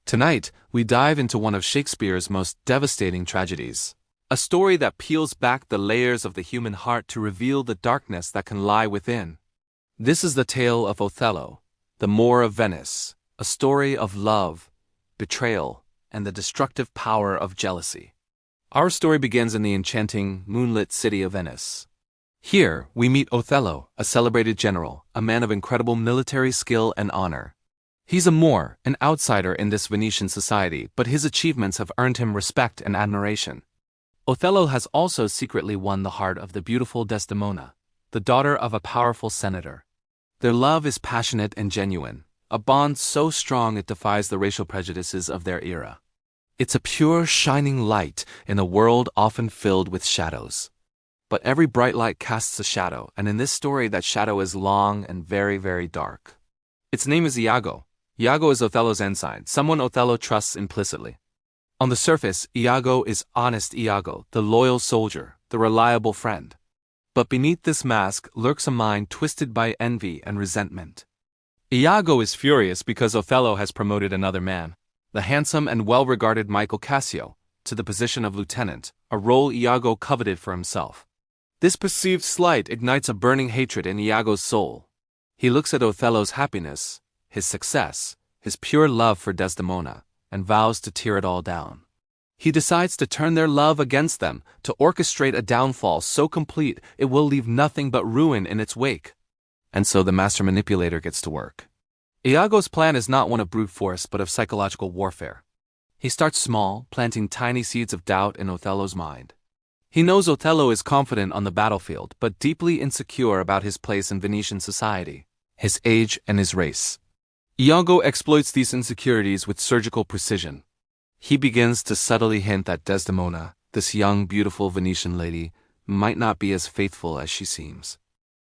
Tonight, we dive into one of Shakespeare's most devastating tragedies. A story that peels back the layers of the human heart to reveal the darkness that can lie within. This is the tale of Othello, the Moor of Venice, a story of love, betrayal, and the destructive power of jealousy. Our story begins in the enchanting, moonlit city of Venice. Here, we meet Othello, a celebrated general, a man of incredible military skill and honor. He's a Moor, an outsider in this Venetian society, but his achievements have earned him respect and admiration. Othello has also secretly won the heart of the beautiful Desdemona, the daughter of a powerful senator. Their love is passionate and genuine, a bond so strong it defies the racial prejudices of their era. It's a pure, shining light in a world often filled with shadows. But every bright light casts a shadow, and in this story that shadow is long and very, very dark. Its name is Iago. Iago is Othello's ensign, someone Othello trusts implicitly. On the surface, Iago is honest Iago, the loyal soldier, the reliable friend. But beneath this mask lurks a mind twisted by envy and resentment. Iago is furious because Othello has promoted another man, the handsome and well-regarded Michael Cassio, to the position of lieutenant, a role Iago coveted for himself. This perceived slight ignites a burning hatred in Iago's soul. He looks at Othello's happiness, his success, his pure love for Desdemona, and vows to tear it all down. He decides to turn their love against them, to orchestrate a downfall so complete it will leave nothing but ruin in its wake. And so the master manipulator gets to work. Iago's plan is not one of brute force but of psychological warfare. He starts small, planting tiny seeds of doubt in Othello's mind. He knows Othello is confident on the battlefield but deeply insecure about his place in Venetian society, his age and his race. Iago exploits these insecurities with surgical precision. He begins to subtly hint that Desdemona, this young, beautiful Venetian lady, might not be as faithful as she seems.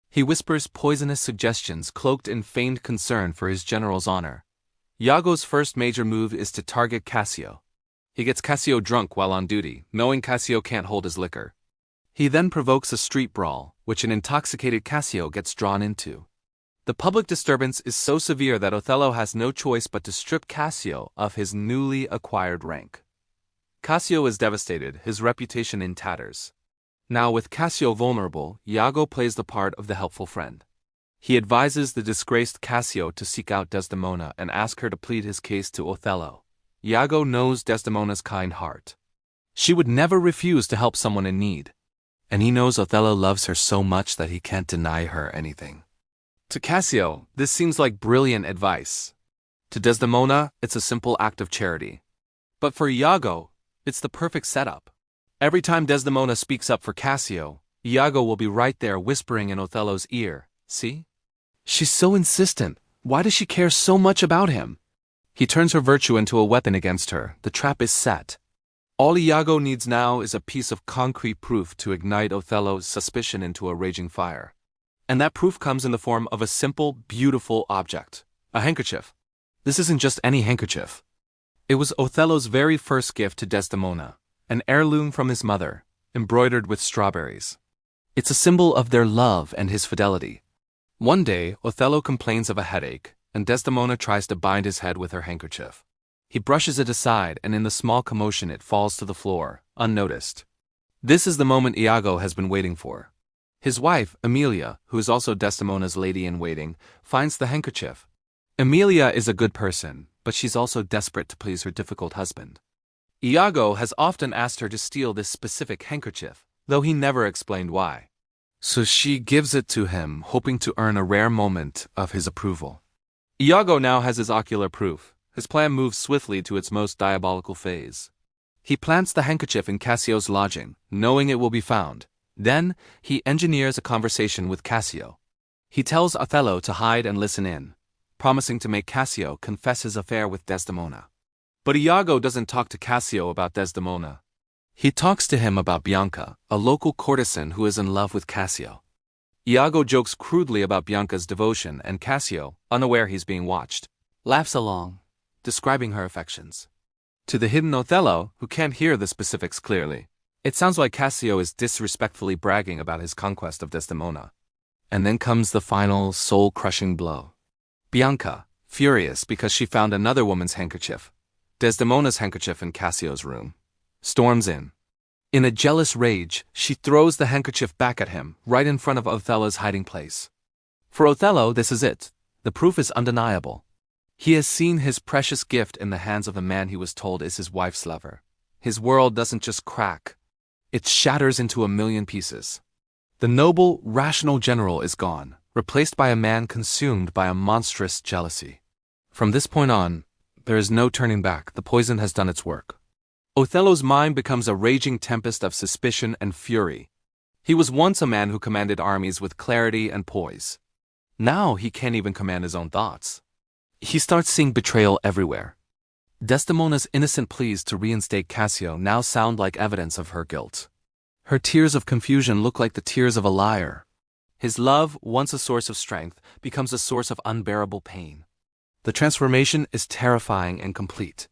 He whispers poisonous suggestions cloaked in feigned concern for his general's honor. Iago's first major move is to target Cassio. He gets Cassio drunk while on duty, knowing Cassio can't hold his liquor. He then provokes a street brawl, which an intoxicated Cassio gets drawn into. The public disturbance is so severe that Othello has no choice but to strip Cassio of his newly acquired rank. Cassio is devastated, his reputation in tatters. Now with Cassio vulnerable, Iago plays the part of the helpful friend. He advises the disgraced Cassio to seek out Desdemona and ask her to plead his case to Othello. Iago knows Desdemona's kind heart. She would never refuse to help someone in need. And he knows Othello loves her so much that he can't deny her anything. To Cassio, this seems like brilliant advice. To Desdemona, it's a simple act of charity. But for Iago, it's the perfect setup. Every time Desdemona speaks up for Cassio, Iago will be right there whispering in Othello's ear, "See? She's so insistent. Why does she care so much about him?" He turns her virtue into a weapon against her. The trap is set. All Iago needs now is a piece of concrete proof to ignite Othello's suspicion into a raging fire. And that proof comes in the form of a simple, beautiful object, a handkerchief. This isn't just any handkerchief. It was Othello's very first gift to Desdemona, an heirloom from his mother, embroidered with strawberries. It's a symbol of their love and his fidelity. One day, Othello complains of a headache, and Desdemona tries to bind his head with her handkerchief. He brushes it aside, and in the small commotion it falls to the floor, unnoticed. This is the moment Iago has been waiting for. His wife, Emilia, who is also Desdemona's lady-in-waiting, finds the handkerchief. Emilia is a good person, but she's also desperate to please her difficult husband. Iago has often asked her to steal this specific handkerchief, though he never explained why. So she gives it to him, hoping to earn a rare moment of his approval. Iago now has his ocular proof. His plan moves swiftly to its most diabolical phase. He plants the handkerchief in Cassio's lodging, knowing it will be found. Then, he engineers a conversation with Cassio. He tells Othello to hide and listen in, promising to make Cassio confess his affair with Desdemona. But Iago doesn't talk to Cassio about Desdemona. He talks to him about Bianca, a local courtesan who is in love with Cassio. Iago jokes crudely about Bianca's devotion, and Cassio, unaware he's being watched, laughs along, describing her affections. To the hidden Othello, who can't hear the specifics clearly, it sounds like Cassio is disrespectfully bragging about his conquest of Desdemona. And then comes the final, soul-crushing blow. Bianca, furious because she found another woman's handkerchief, Desdemona's handkerchief in Cassio's room. Storms in. In a jealous rage, she throws the handkerchief back at him, right in front of Othello's hiding place. For Othello, this is it. The proof is undeniable. He has seen his precious gift in the hands of the man he was told is his wife's lover. His world doesn't just crack. It shatters into a million pieces. The noble, rational general is gone, replaced by a man consumed by a monstrous jealousy. From this point on, there is no turning back. The poison has done its work. Othello's mind becomes a raging tempest of suspicion and fury. He was once a man who commanded armies with clarity and poise. Now he can't even command his own thoughts. He starts seeing betrayal everywhere. Desdemona's innocent pleas to reinstate Cassio now sound like evidence of her guilt. Her tears of confusion look like the tears of a liar. His love, once a source of strength, becomes a source of unbearable pain. The transformation is terrifying and complete.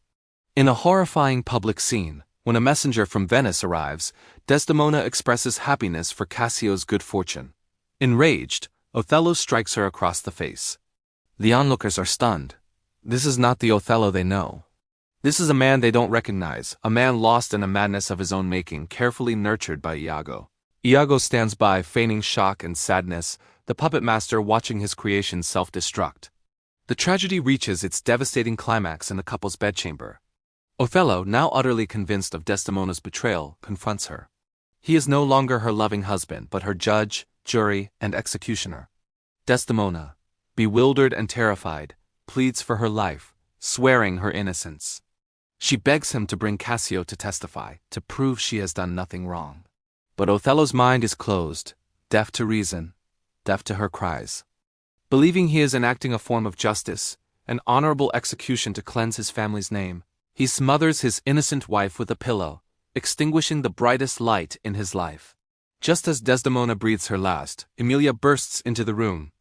In a horrifying public scene, when a messenger from Venice arrives, Desdemona expresses happiness for Cassio's good fortune. Enraged, Othello strikes her across the face. The onlookers are stunned. This is not the Othello they know. This is a man they don't recognize, a man lost in a madness of his own making, carefully nurtured by Iago. Iago stands by, feigning shock and sadness, the puppet master watching his creation self-destruct. The tragedy reaches its devastating climax in the couple's bedchamber. Othello, now utterly convinced of Desdemona's betrayal, confronts her. He is no longer her loving husband, but her judge, jury, and executioner. Desdemona, bewildered and terrified, pleads for her life, swearing her innocence. She begs him to bring Cassio to testify, to prove she has done nothing wrong. But Othello's mind is closed, deaf to reason, deaf to her cries. Believing he is enacting a form of justice, an honorable execution to cleanse his family's name, he smothers his innocent wife with a pillow, extinguishing the brightest light in his life. Just as Desdemona breathes her last, Emilia bursts into the room.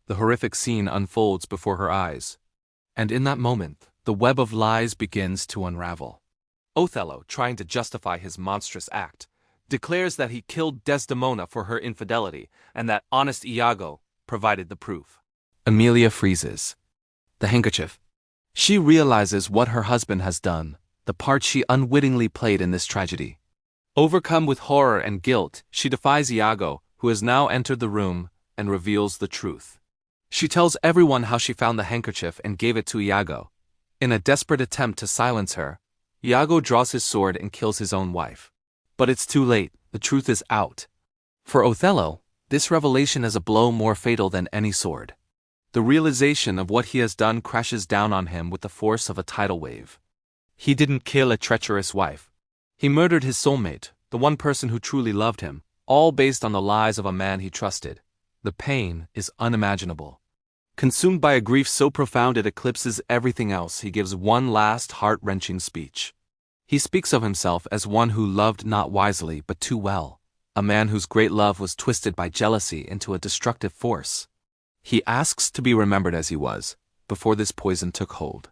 The horrific scene unfolds before her eyes. And in that moment, the web of lies begins to unravel. Othello, trying to justify his monstrous act, declares that he killed Desdemona for her infidelity and that honest Iago provided the proof. Emilia freezes. The handkerchief. She realizes what her husband has done, the part she unwittingly played in this tragedy. Overcome with horror and guilt, she defies Iago, who has now entered the room, and reveals the truth. She tells everyone how she found the handkerchief and gave it to Iago. In a desperate attempt to silence her, Iago draws his sword and kills his own wife. But it's too late, the truth is out. For Othello, this revelation is a blow more fatal than any sword. The realization of what he has done crashes down on him with the force of a tidal wave. He didn't kill a treacherous wife. He murdered his soulmate, the one person who truly loved him, all based on the lies of a man he trusted. The pain is unimaginable. Consumed by a grief so profound it eclipses everything else, he gives one last heart-wrenching speech. He speaks of himself as one who loved not wisely but too well, a man whose great love was twisted by jealousy into a destructive force. He asks to be remembered as he was, before this poison took hold.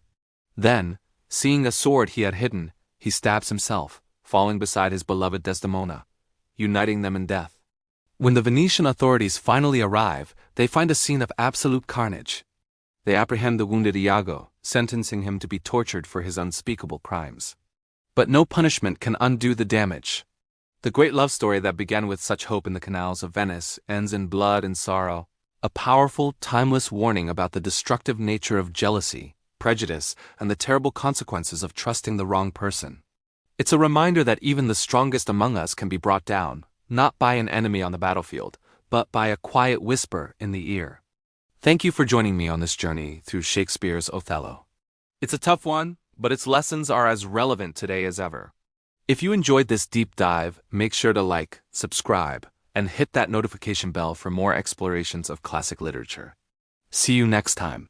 Then, seeing a sword he had hidden, he stabs himself, falling beside his beloved Desdemona, uniting them in death. When the Venetian authorities finally arrive, they find a scene of absolute carnage. They apprehend the wounded Iago, sentencing him to be tortured for his unspeakable crimes. But no punishment can undo the damage. The great love story that began with such hope in the canals of Venice ends in blood and sorrow, a powerful, timeless warning about the destructive nature of jealousy, prejudice, and the terrible consequences of trusting the wrong person. It's a reminder that even the strongest among us can be brought down, not by an enemy on the battlefield, but by a quiet whisper in the ear. Thank you for joining me on this journey through Shakespeare's Othello. It's a tough one, but its lessons are as relevant today as ever. If you enjoyed this deep dive, make sure to like, subscribe, and hit that notification bell for more explorations of classic literature. See you next time.